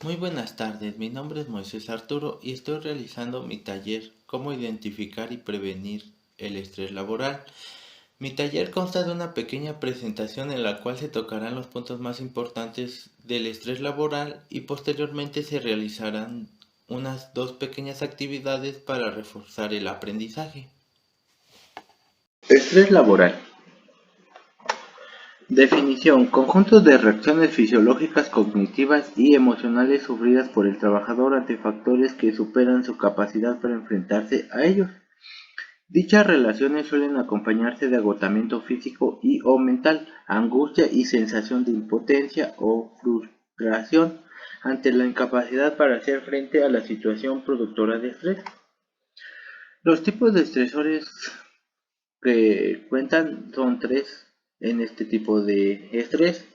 Muy buenas tardes, mi nombre es Moisés Arturo y estoy realizando mi taller Cómo identificar y prevenir el estrés laboral. Mi taller consta de una pequeña presentación en la cual se tocarán los puntos más importantes del estrés laboral y posteriormente se realizarán unas dos pequeñas actividades para reforzar el aprendizaje. Estrés laboral. Definición: conjunto de reacciones fisiológicas, cognitivas y emocionales sufridas por el trabajador ante factores que superan su capacidad para enfrentarse a ellos. Dichas relaciones suelen acompañarse de agotamiento físico y o mental, angustia y sensación de impotencia o frustración ante la incapacidad para hacer frente a la situación productora de estrés. Los tipos de estresores que cuentan son tres en este tipo de estrés.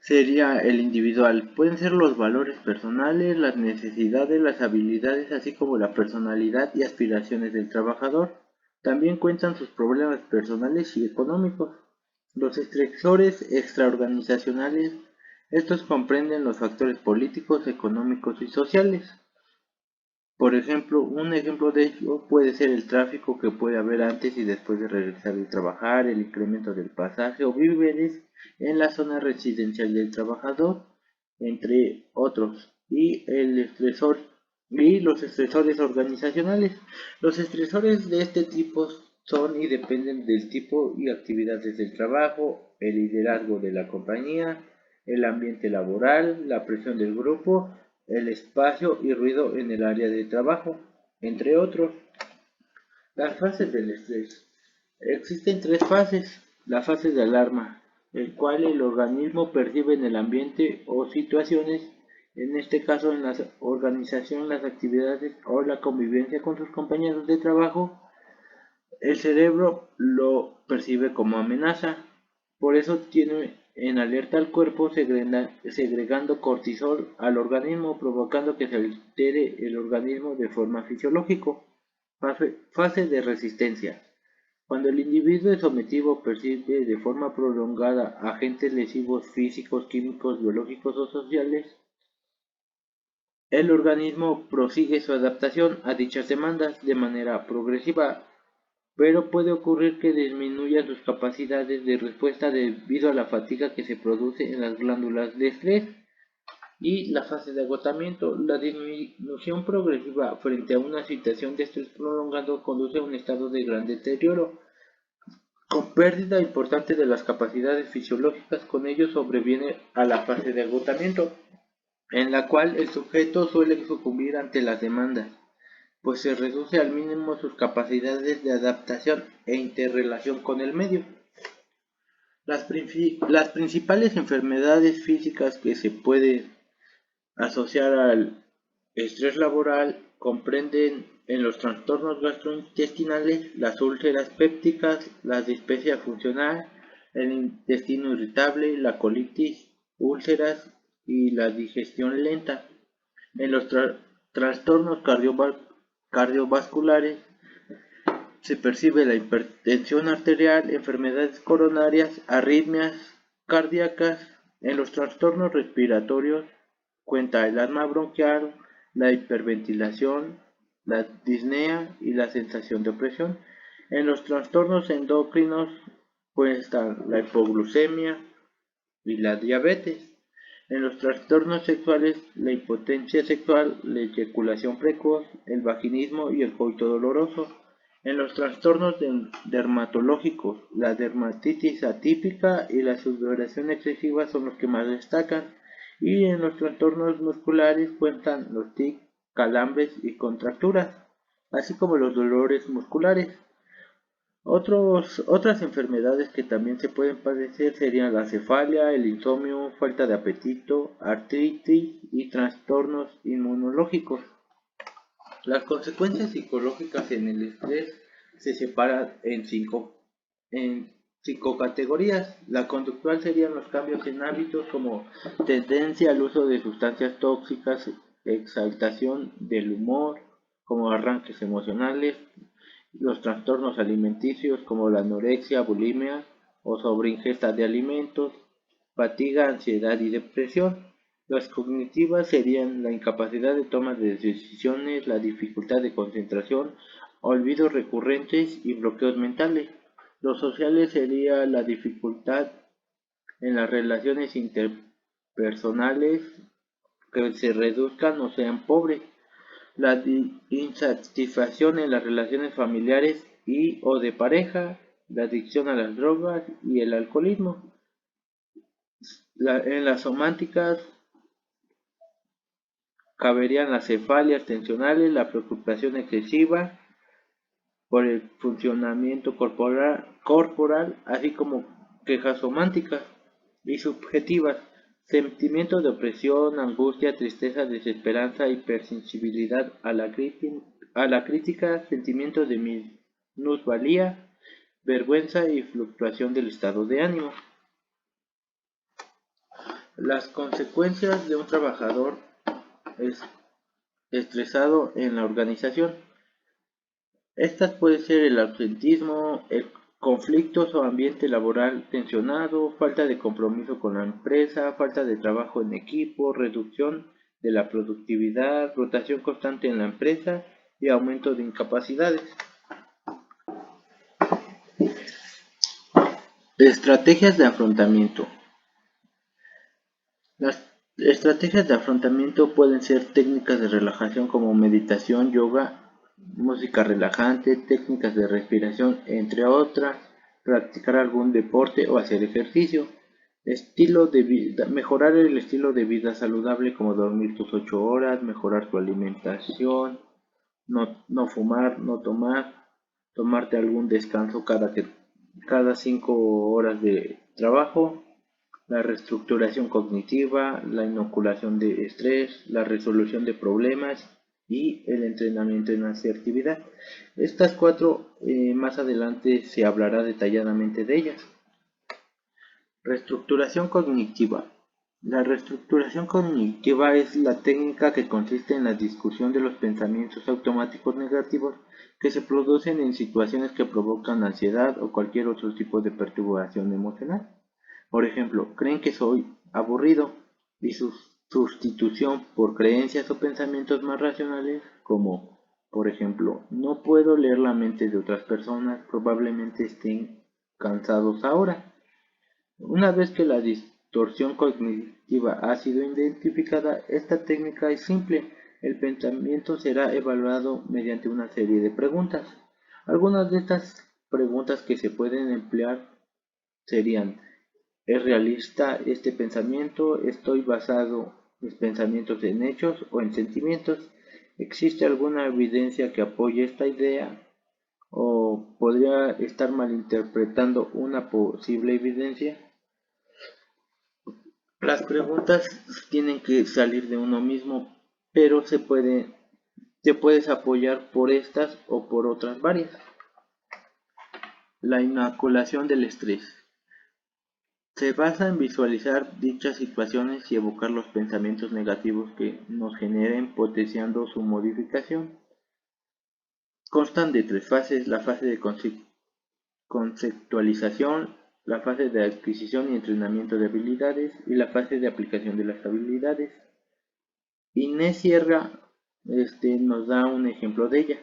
Sería el individual. Pueden ser los valores personales, las necesidades, las habilidades, así como la personalidad y aspiraciones del trabajador. También cuentan sus problemas personales y económicos. Los estresores extraorganizacionales. Estos comprenden los factores políticos, económicos y sociales. Por ejemplo, un ejemplo de ello puede ser el tráfico que puede haber antes y después de regresar de trabajar, el incremento del pasaje o víveres en la zona residencial del trabajador, entre otros. Y los estresores organizacionales. Los estresores de este tipo son y dependen del tipo y actividades del trabajo, el liderazgo de la compañía, el ambiente laboral, la presión del grupo, el espacio y ruido en el área de trabajo, entre otros. Las fases del estrés. Existen tres fases. La fase de alarma, el cual el organismo percibe en el ambiente o situaciones, en este caso en la organización, las actividades o la convivencia con sus compañeros de trabajo. El cerebro lo percibe como amenaza, por eso tiene en alerta al cuerpo segregando cortisol al organismo, provocando que se altere el organismo de forma fisiológica. Fase de resistencia. Cuando el individuo es sometido o percibe de forma prolongada agentes lesivos físicos, químicos, biológicos o sociales, el organismo prosigue su adaptación a dichas demandas de manera progresiva, pero puede ocurrir que disminuyan sus capacidades de respuesta debido a la fatiga que se produce en las glándulas de estrés. Y la fase de agotamiento. La disminución progresiva frente a una situación de estrés prolongado conduce a un estado de gran deterioro, con pérdida importante de las capacidades fisiológicas. Con ello sobreviene a la fase de agotamiento, en la cual el sujeto suele sucumbir ante las demandas, pues se reduce al mínimo sus capacidades de adaptación e interrelación con el medio. Las principales enfermedades físicas que se pueden asociar al estrés laboral comprenden en los trastornos gastrointestinales, las úlceras pépticas, la dispepsia funcional, el intestino irritable, la colitis, úlceras y la digestión lenta. En los trastornos cardiovasculares se percibe la hipertensión arterial, enfermedades coronarias, arritmias cardíacas. En los trastornos respiratorios cuenta el asma bronquial, la hiperventilación, la disnea y la sensación de opresión. En los trastornos endocrinos cuentan la hipoglucemia y la diabetes. En los trastornos sexuales, la impotencia sexual, la eyaculación precoz, el vaginismo y el coito doloroso. En los trastornos dermatológicos, la dermatitis atípica y la sudoración excesiva son los que más destacan. Y en los trastornos musculares cuentan los tics, calambres y contracturas, así como los dolores musculares. Otras enfermedades que también se pueden padecer serían la cefalia, el insomnio, falta de apetito, artritis y trastornos inmunológicos. Las consecuencias psicológicas en el estrés se separan en cinco categorías. La conductual serían los cambios en hábitos como tendencia al uso de sustancias tóxicas, exaltación del humor, como arranques emocionales, los trastornos alimenticios como la anorexia, bulimia o sobreingesta de alimentos, fatiga, ansiedad y depresión. Las cognitivas serían la incapacidad de toma de decisiones, la dificultad de concentración, olvidos recurrentes y bloqueos mentales. Los sociales sería la dificultad en las relaciones interpersonales que se reduzcan o sean pobres, la insatisfacción en las relaciones familiares y o de pareja, la adicción a las drogas y el alcoholismo. En las sománticas caberían las cefalias tensionales, la preocupación excesiva por el funcionamiento corporal, así como quejas sománticas y subjetivas, sentimientos de opresión, angustia, tristeza, desesperanza, hipersensibilidad a la crítica, sentimientos de minusvalía, vergüenza y fluctuación del estado de ánimo. Las consecuencias de un trabajador estresado en la organización. Estas pueden ser el ausentismo, conflictos o ambiente laboral tensionado, falta de compromiso con la empresa, falta de trabajo en equipo, reducción de la productividad, rotación constante en la empresa y aumento de incapacidades. Estrategias de afrontamiento. Las estrategias de afrontamiento pueden ser técnicas de relajación como meditación, yoga, música relajante, técnicas de respiración, entre otras, practicar algún deporte o hacer ejercicio. Estilo de vida, mejorar el estilo de vida saludable como dormir tus 8 horas, mejorar tu alimentación, no fumar, no tomar, tomarte algún descanso cada 5 horas de trabajo, la reestructuración cognitiva, la inoculación de estrés, la resolución de problemas y el entrenamiento en asertividad. Estas cuatro más adelante se hablará detalladamente de ellas. Reestructuración cognitiva. La reestructuración cognitiva es la técnica que consiste en la discusión de los pensamientos automáticos negativos que se producen en situaciones que provocan ansiedad o cualquier otro tipo de perturbación emocional. Por ejemplo, creen que soy aburrido y su sustitución por creencias o pensamientos más racionales como, por ejemplo, no puedo leer la mente de otras personas, probablemente estén cansados ahora. Una vez que la distorsión cognitiva ha sido identificada, esta técnica es simple. El pensamiento será evaluado mediante una serie de preguntas. Algunas de estas preguntas que se pueden emplear serían: ¿es realista este pensamiento? ¿Estoy basado mis pensamientos en hechos o en sentimientos? ¿Existe alguna evidencia que apoye esta idea? ¿O podría estar malinterpretando una posible evidencia? Las preguntas tienen que salir de uno mismo, pero te puedes apoyar por estas o por otras varias. La inoculación del estrés. Se basa en visualizar dichas situaciones y evocar los pensamientos negativos que nos generen, potenciando su modificación. Constan de tres fases: la fase de conceptualización, la fase de adquisición y entrenamiento de habilidades y la fase de aplicación de las habilidades. Inés Sierra nos da un ejemplo de ella.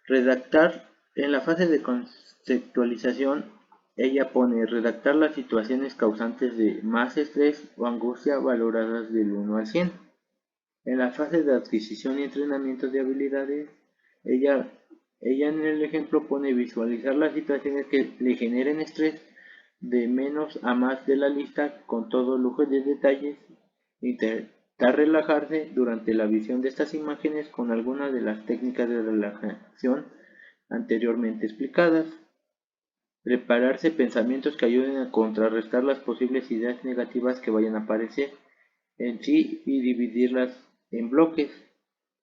Redactar. En la fase de conceptualización, ella pone redactar las situaciones causantes de más estrés o angustia valoradas del 1 al 100. En la fase de adquisición y entrenamiento de habilidades, ella, ella en el ejemplo pone visualizar las situaciones que le generen estrés de menos a más de la lista con todo lujo de detalles. Intentar relajarse durante la visión de estas imágenes con algunas de las técnicas de relajación anteriormente explicadas. Prepararse pensamientos que ayuden a contrarrestar las posibles ideas negativas que vayan a aparecer en sí y dividirlas en bloques,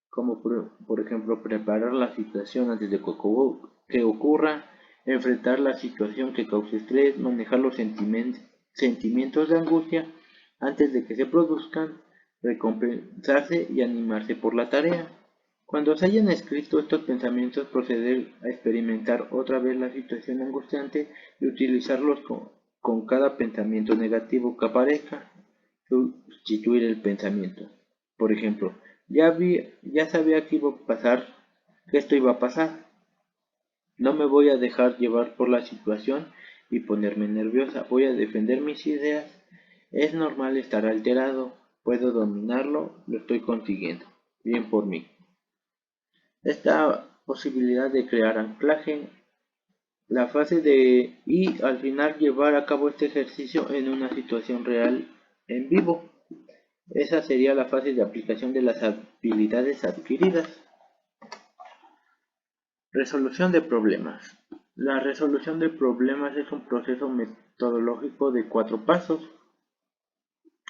como por ejemplo preparar la situación antes de que ocurra, enfrentar la situación que cause estrés, manejar los sentimientos de angustia antes de que se produzcan, recompensarse y animarse por la tarea. Cuando se hayan escrito estos pensamientos, proceder a experimentar otra vez la situación angustiante y utilizarlos con cada pensamiento negativo que aparezca. sustituir el pensamiento. Por ejemplo, ya sabía que iba a pasar, que esto iba a pasar. No me voy a dejar llevar por la situación y ponerme nerviosa. Voy a defender mis ideas. Es normal estar alterado. Puedo dominarlo. Lo estoy consiguiendo. Bien por mí. Esta posibilidad de crear anclaje, la fase de y al final llevar a cabo este ejercicio en una situación real en vivo. Esa sería la fase de aplicación de las habilidades adquiridas. Resolución de problemas. La resolución de problemas es un proceso metodológico de 4 pasos.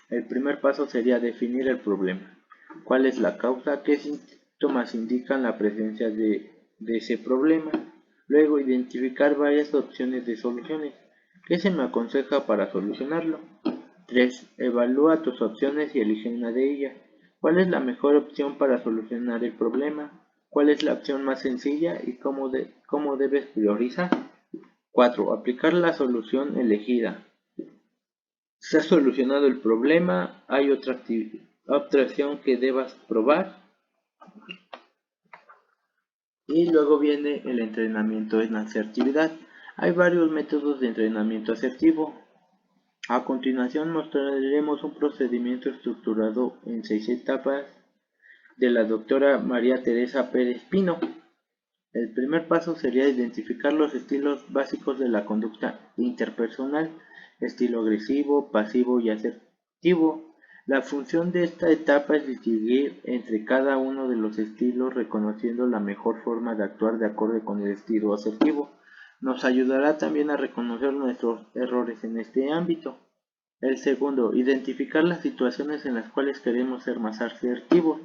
El primer paso sería definir el problema. ¿Cuál es la causa? ¿Qué síntomas indican la presencia de ese problema? Luego, identificar varias opciones de soluciones. ¿Qué se me aconseja para solucionarlo? 3. Evalúa tus opciones y elige una de ellas. ¿Cuál es la mejor opción para solucionar el problema? ¿Cuál es la opción más sencilla y cómo debes priorizar? 4. Aplicar la solución elegida. Se ha solucionado el problema, hay otra opción que debas probar. Y luego viene el entrenamiento en asertividad. Hay varios métodos de entrenamiento asertivo. A continuación mostraremos un procedimiento estructurado en 6 etapas de la doctora María Teresa Pérez Pino. El primer paso sería identificar los estilos básicos de la conducta interpersonal, estilo agresivo, pasivo y asertivo. La función de esta etapa es distinguir entre cada uno de los estilos, reconociendo la mejor forma de actuar de acuerdo con el estilo asertivo. Nos ayudará también a reconocer nuestros errores en este ámbito. El segundo, identificar las situaciones en las cuales queremos ser más asertivos.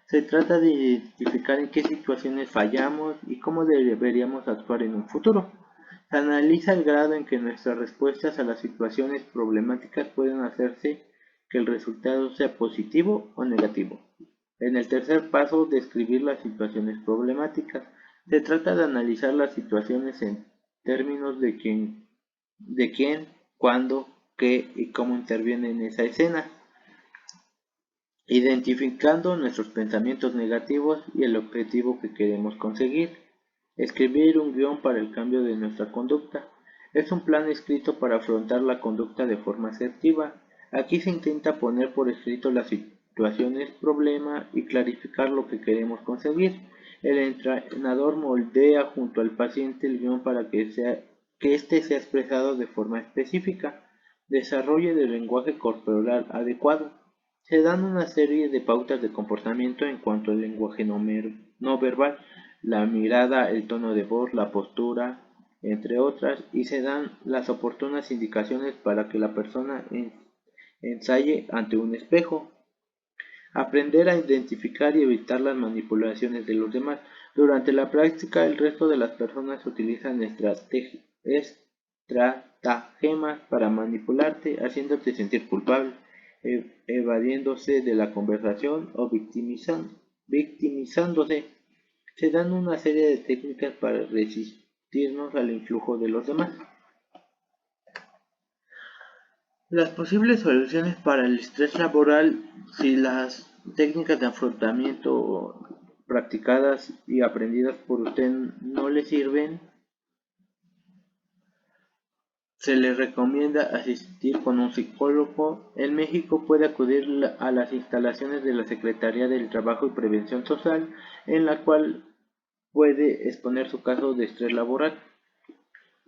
Se trata de identificar en qué situaciones fallamos y cómo deberíamos actuar en un futuro. Se analiza el grado en que nuestras respuestas a las situaciones problemáticas pueden hacerse que el resultado sea positivo o negativo. En el tercer paso, describir las situaciones problemáticas. Se trata de analizar las situaciones en términos de quién, cuándo, qué y cómo interviene en esa escena, identificando nuestros pensamientos negativos y el objetivo que queremos conseguir. Escribir un guión para el cambio de nuestra conducta. Es un plan escrito para afrontar la conducta de forma asertiva. Aquí se intenta poner por escrito las situaciones problema y clarificar lo que queremos conseguir. El entrenador moldea junto al paciente el guión para que éste sea expresado de forma específica. Desarrollo del lenguaje corporal adecuado. Se dan una serie de pautas de comportamiento en cuanto al lenguaje no verbal, la mirada, el tono de voz, la postura, entre otras, y se dan las oportunas indicaciones para que la persona ensaye ante un espejo. Aprender a identificar y evitar las manipulaciones de los demás. Durante la práctica, el resto de las personas utilizan estratagemas para manipularte, haciéndote sentir culpable, evadiéndose de la conversación o victimizándose. Se dan una serie de técnicas para resistirnos al influjo de los demás. Las posibles soluciones para el estrés laboral, si las técnicas de afrontamiento practicadas y aprendidas por usted no le sirven, se le recomienda asistir con un psicólogo. En México puede acudir a las instalaciones de la Secretaría del Trabajo y Prevención Social, en la cual puede exponer su caso de estrés laboral.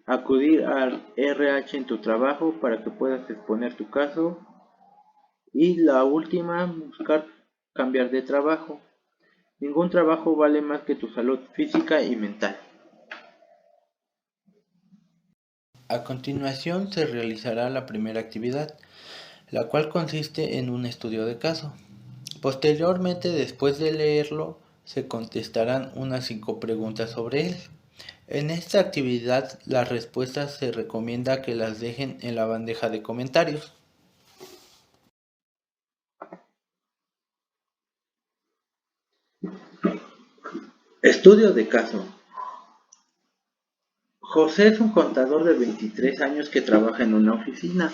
Acudir al RH en tu trabajo para que puedas exponer tu caso. Y la última, buscar cambiar de trabajo. Ningún trabajo vale más que tu salud física y mental. A continuación se realizará la primera actividad, la cual consiste en un estudio de caso. Posteriormente, después de leerlo, se contestarán unas 5 preguntas sobre él. En esta actividad, las respuestas se recomienda que las dejen en la bandeja de comentarios. Estudio de caso. José es un contador de 23 años que trabaja en una oficina.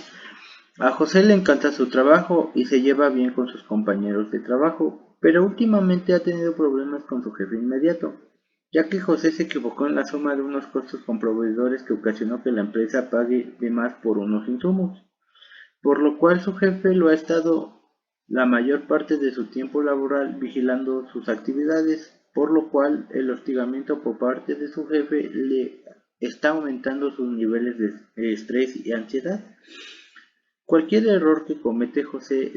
A José le encanta su trabajo y se lleva bien con sus compañeros de trabajo, pero últimamente ha tenido problemas con su jefe inmediato, ya que José se equivocó en la suma de unos costos con proveedores que ocasionó que la empresa pague de más por unos insumos, por lo cual su jefe lo ha estado la mayor parte de su tiempo laboral vigilando sus actividades, por lo cual el hostigamiento por parte de su jefe le está aumentando sus niveles de estrés y ansiedad. Cualquier error que comete José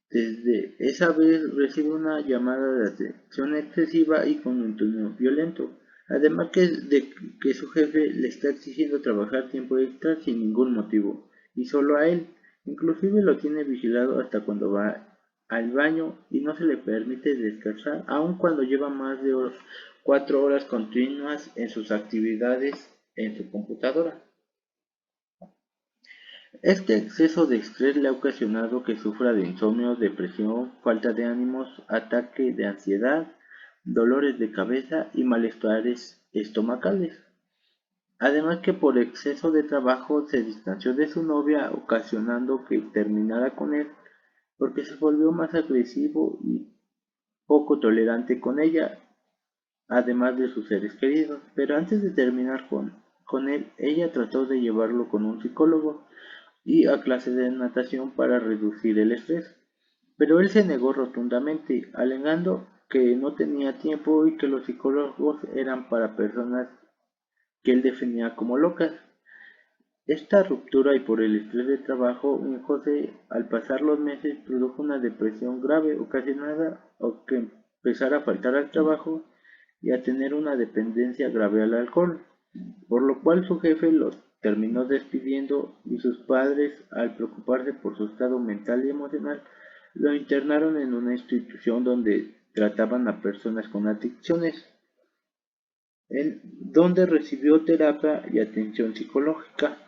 desde esa vez recibe una llamada de atención excesiva y con un tono violento, además de que su jefe le está exigiendo trabajar tiempo extra sin ningún motivo, y solo a él. Inclusive lo tiene vigilado hasta cuando va al baño y no se le permite descansar, aun cuando lleva más de 4 horas continuas en sus actividades en su computadora. Este exceso de estrés le ha ocasionado que sufra de insomnio, depresión, falta de ánimos, ataque de ansiedad, dolores de cabeza y malestares estomacales. Además que por exceso de trabajo se distanció de su novia, ocasionando que terminara con él porque se volvió más agresivo y poco tolerante con ella, además de sus seres queridos. Pero antes de terminar con él, ella trató de llevarlo con un psicólogo y a clases de natación para reducir el estrés, pero él se negó rotundamente, alegando que no tenía tiempo y que los psicólogos eran para personas que él definía como locas. Esta ruptura y por el estrés de trabajo en José, al pasar los meses, produjo una depresión grave ocasionada o que empezara a faltar al trabajo y a tener una dependencia grave al alcohol, por lo cual su jefe lo terminó despidiendo y sus padres, al preocuparse por su estado mental y emocional, lo internaron en una institución donde trataban a personas con adicciones, en donde recibió terapia y atención psicológica.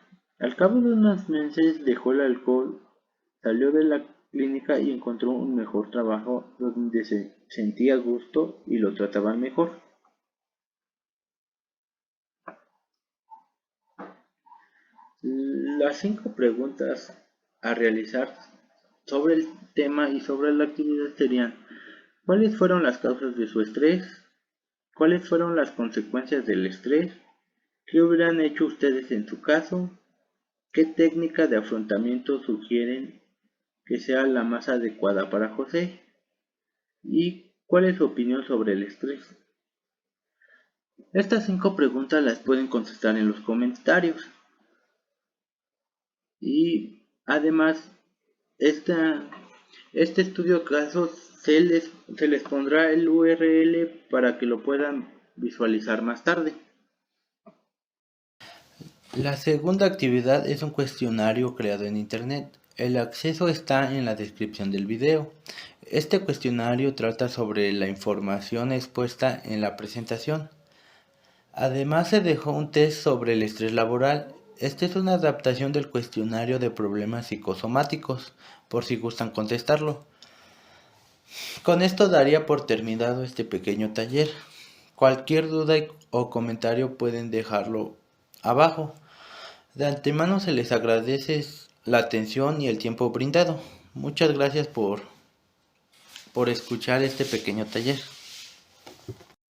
Al cabo de unos meses dejó el alcohol, salió de la clínica y encontró un mejor trabajo donde se sentía a gusto y lo trataban mejor. Las 5 preguntas a realizar sobre el tema y sobre la actividad serían: ¿cuáles fueron las causas de su estrés? ¿Cuáles fueron las consecuencias del estrés? ¿Qué hubieran hecho ustedes en su caso? ¿Qué técnica de afrontamiento sugieren que sea la más adecuada para José? ¿Y cuál es su opinión sobre el estrés? Estas 5 preguntas las pueden contestar en los comentarios. Y además, esta, este estudio de casos se les pondrá el URL para que lo puedan visualizar más tarde. La segunda actividad es un cuestionario creado en Internet. El acceso está en la descripción del video. Este cuestionario trata sobre la información expuesta en la presentación. Además se dejó un test sobre el estrés laboral. Este es una adaptación del cuestionario de problemas psicosomáticos, por si gustan contestarlo. Con esto daría por terminado este pequeño taller. Cualquier duda o comentario pueden dejarlo abajo. De antemano se les agradece la atención y el tiempo brindado. Muchas gracias por escuchar este pequeño taller.